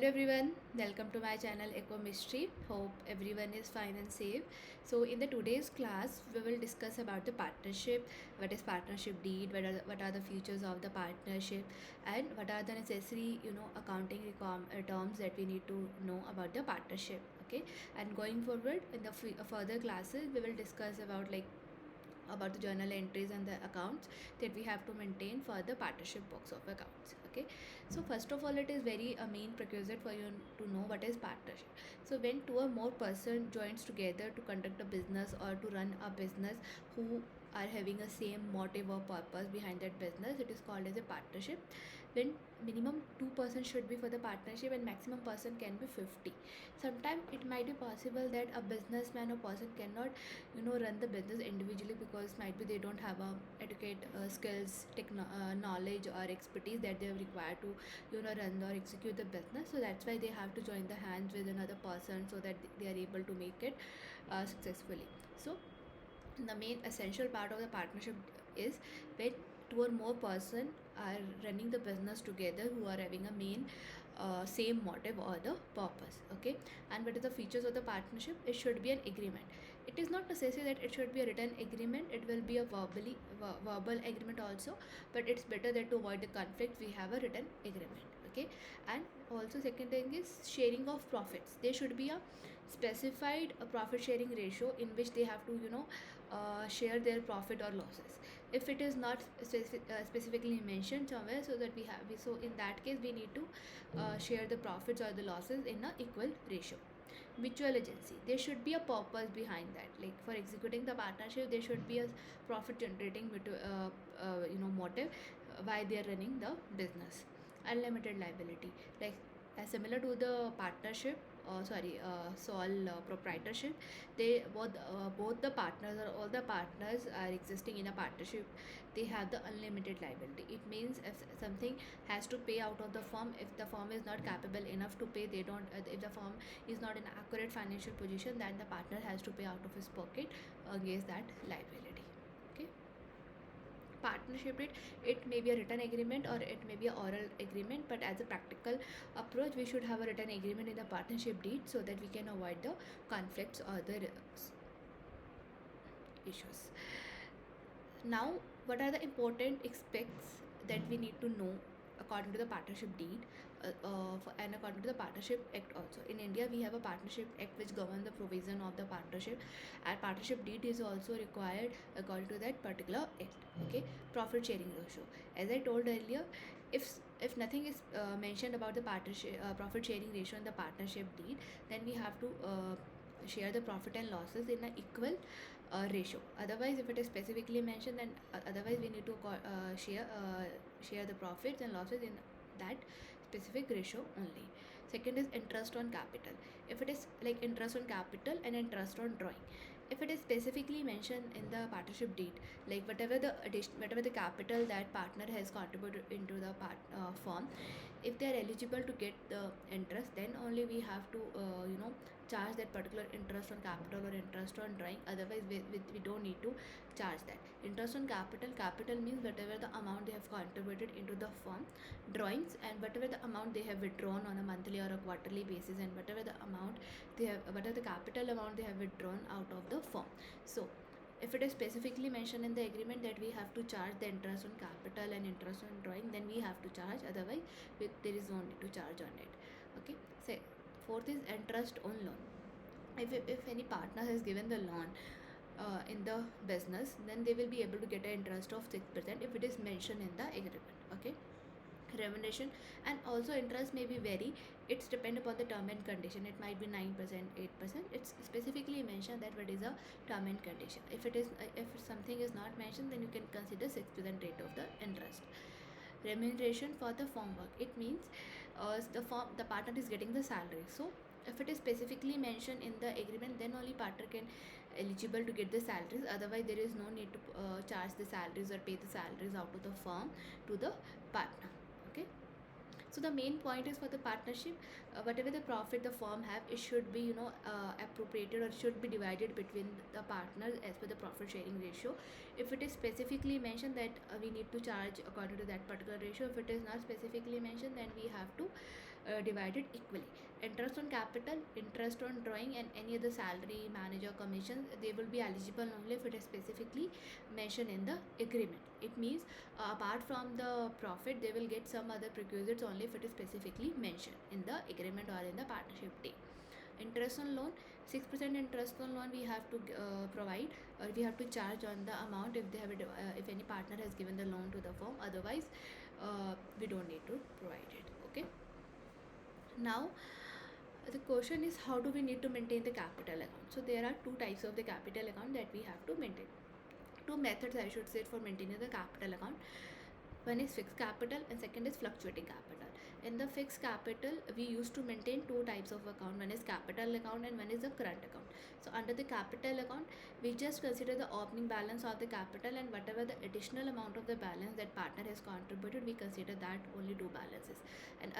everyone, welcome to my channel Eco Mystery. Hope everyone is fine and safe. So in the today's class we will discuss about the partnership, what is partnership deed, what are the features of the partnership, and what are the necessary accounting terms that we need to know about the partnership. Okay, and going forward in the further classes we will discuss about the journal entries and the accounts that we have to maintain for the partnership books of accounts. Okay, so first of all, it is very a main prerequisite for you to know what is partnership. So when two or more person joins together to conduct a business or to run a business who are having a same motive or purpose behind that business, it is called as a partnership. When minimum 2 person should be for the partnership and maximum person can be 50. Sometimes it might be possible that a businessman or person cannot run the business individually because might be they don't have a educate skills knowledge or expertise that they are required to run or execute the business. So that's why they have to join the hands with another person so that they are able to make it successfully. So the main essential part of the partnership is when two or more person are running the business together who are having a main same motive or the purpose. Okay, and what are the features of the partnership? It should be an agreement. It is not necessary that it should be a written agreement. It will be a verbal agreement also, but it's better that to avoid the conflict we have a written agreement. Okay, and also second thing is sharing of profits. There should be a specified profit sharing ratio in which they have to share their profit or losses. If it is not specifically mentioned somewhere, so that so in that case we need to share the profits or the losses in a equal ratio. Mutual agency, there should be a purpose behind that, like for executing the partnership there should be a profit generating motive why they are running the business. Unlimited liability, like similar to the partnership, sole proprietorship, they both the partners or all the partners are existing in a partnership, they have the unlimited liability. It means if something has to pay out of the firm, if the firm is not capable enough to pay, they don't if the firm is not in accurate financial position, then the partner has to pay out of his pocket against that liability. Okay, partnership it may be a written agreement or it may be an oral agreement, but as a practical approach we should have a written agreement in the partnership deed so that we can avoid the conflicts or the issues. Now, what are the important aspects that we need to know according to the partnership deed and according to the partnership act also? In India, we have a partnership act which governs the provision of the partnership, and partnership deed is also required according to that particular act. Okay, profit sharing ratio. As I told earlier, if nothing is mentioned about the partnership profit sharing ratio in the partnership deed, then we have to share the profit and losses in an equal ratio. Otherwise, if it is specifically mentioned, then otherwise we need to share the profits and losses in that specific ratio only. Second is interest on capital. If it is like interest on capital and interest on drawing, if it is specifically mentioned in the partnership deed, like whatever the capital that partner has contributed into the firm, if they are eligible to get the interest, then only we have to charge that particular interest on capital or interest on drawing. Otherwise we don't need to charge that. Interest on capital means whatever the amount they have contributed into the firm. Drawings, and whatever the amount they have withdrawn on a monthly or a quarterly basis, and whatever the capital amount they have withdrawn out of the firm. So if it is specifically mentioned in the agreement that we have to charge the interest on capital and interest on drawing, then we have to charge. Otherwise there is no need to charge on it. Okay, so fourth is interest on loan. If any partner has given the loan in the business, then they will be able to get an interest of 6% if it is mentioned in the agreement. Okay, remuneration, and also interest may be vary. It's depend upon the term and condition. It might be 9%, 8%. It's specifically mentioned that what is a term and condition. If something is not mentioned, then you can consider 6% rate of the interest. Remuneration for the firm work, it means the partner is getting the salary. So if it is specifically mentioned in the agreement, then only partner can eligible to get the salaries. Otherwise there is no need to charge the salaries or pay the salaries out of the firm to the partner. Okay, so the main point is for the partnership, whatever the profit the firm have, it should be appropriated or should be divided between the partners as per the profit sharing ratio. If it is specifically mentioned that we need to charge according to that particular ratio, if it is not specifically mentioned, then we have to divided equally. Interest on capital, interest on drawing, and any other salary, manager commissions, they will be eligible only if it is specifically mentioned in the agreement. It means apart from the profit, they will get some other prerequisites only if it is specifically mentioned in the agreement or in the partnership deed. Interest on loan, 6% interest on loan we have to provide, or we have to charge on the amount if they have if any partner has given the loan to the firm. Otherwise we don't need to provide it. Okay, now the question is, how do we need to maintain the capital account? So there are two types of the capital account that we have to maintain. Two methods, I should say, for maintaining the capital account. One is fixed capital and second is fluctuating capital. In the fixed capital, we used to maintain two types of account. One is capital account and one is a current account. So under the capital account, we just consider the opening balance of the capital, and whatever the additional amount of the balance that partner has contributed, we consider that only two balances. And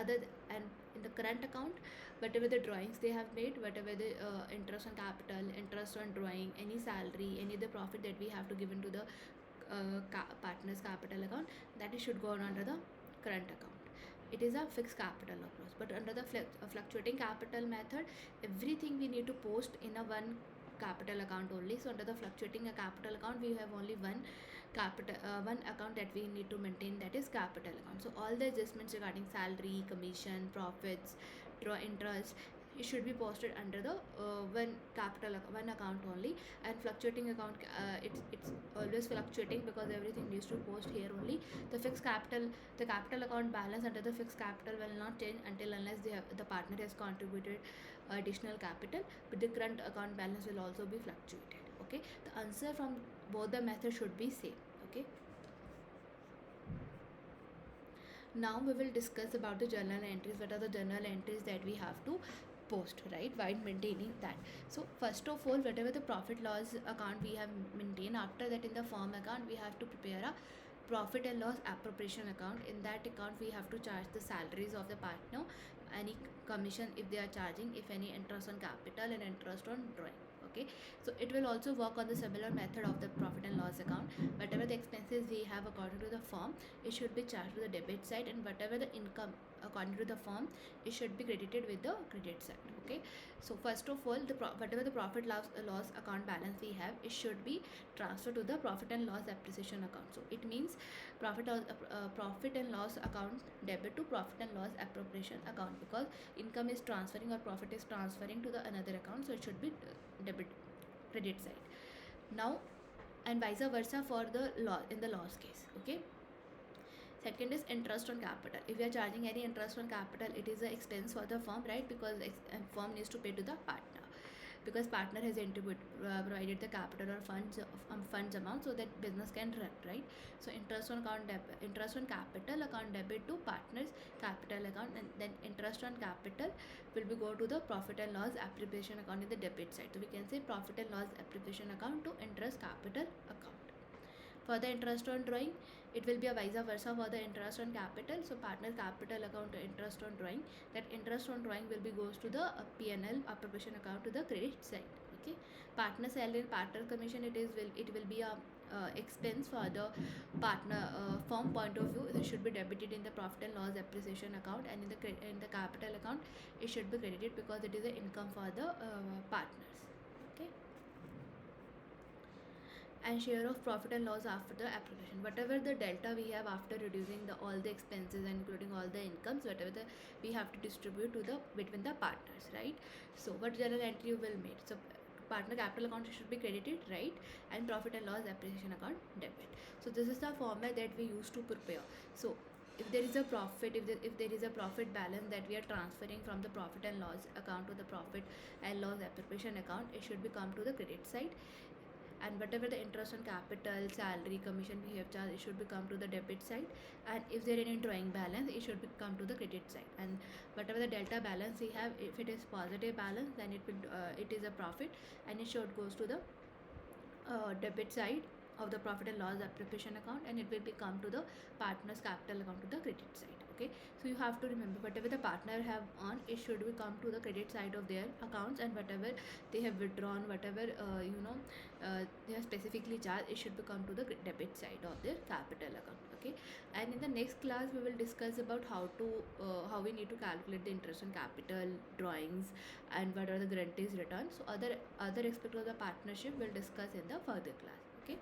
in the current account, whatever the drawings they have made, whatever the interest on capital, interest on drawing, any salary, any other profit that we have to give into the partner's capital account, that it should go on under the current account. It is a fixed capital approach. But under the fluctuating capital method, everything we need to post in a one capital account only. So under the fluctuating capital account, we have only one account that we need to maintain, that is capital account. So all the adjustments regarding salary, commission, profits, draw interest, it should be posted under the one account only. And fluctuating account, it's always fluctuating because everything needs to post here only. The capital account balance under the fixed capital will not change until unless the partner has contributed additional capital, but the current account balance will also be fluctuated. Okay, the answer from both the methods should be same. Okay, now we will discuss about the journal entries. What are the journal entries that we have to post, right, while maintaining that? So first of all, whatever the profit loss account we have maintained, after that in the firm account we have to prepare a profit and loss appropriation account. In that account we have to charge the salaries of the partner, any commission if they are charging, if any interest on capital and interest on drawing. Okay, so it will also work on the similar method of the profit and loss account. Whatever the expenses we have according to the firm, it should be charged to the debit side, and whatever the income according to the firm, it should be credited with the credit side. Okay, so first of all, whatever the profit loss account balance we have, it should be transferred to the profit and loss appreciation account. So it means profit and loss account debit to profit and loss appropriation account, because income is transferring or profit is transferring to the another account, so it should be debit credit side. Now, and vice versa for the in the loss case. Okay, second is interest on capital. If we are charging any interest on capital, it is an expense for the firm, right? Because firm needs to pay to the partner, because partner has provided the capital or funds amount so that business can run, right? So interest on capital account debit to partner's capital account, and then interest on capital will be go to the profit and loss appropriation account in the debit side. So we can say profit and loss appropriation account to interest capital account. For the interest on drawing, it will be a vice versa for the interest on capital. So partner capital account to interest on drawing, that interest on drawing will be goes to the P&L appropriation account to the credit side. Okay, partner salary and partner commission, it will be a expense for the partner firm point of view. It should be debited in the profit and loss appreciation account, and in the capital account it should be credited because it is an income for the partners. Okay, and share of profit and loss after the application, whatever the delta we have after reducing all the expenses and including all the incomes, whatever we have to distribute to the between the partners, right? So what journal entry you will make? So partner capital account should be credited, right, and profit and loss appreciation account debit. So this is the format that we use to prepare. So if there is a profit, if there is a profit balance that we are transferring from the profit and loss account to the profit and loss appropriation account, it should be come to the credit side. And whatever the interest on capital, salary, commission we have charged, it should become to the debit side. And if there is any drawing balance, it should become to the credit side. And whatever the delta balance we have, if it is positive balance, then it is a profit, and it should goes to the debit side of the profit and loss appropriation account, and it will become to the partner's capital account to the credit side. Okay, so you have to remember whatever the partner have earned, it should be come to the credit side of their accounts, and whatever they have withdrawn, whatever they have specifically charged, it should become to the debit side of their capital account. Okay, and in the next class we will discuss about how we need to calculate the interest on capital drawings and what are the guarantees returns. So other aspect of the partnership we'll discuss in the further class. Okay.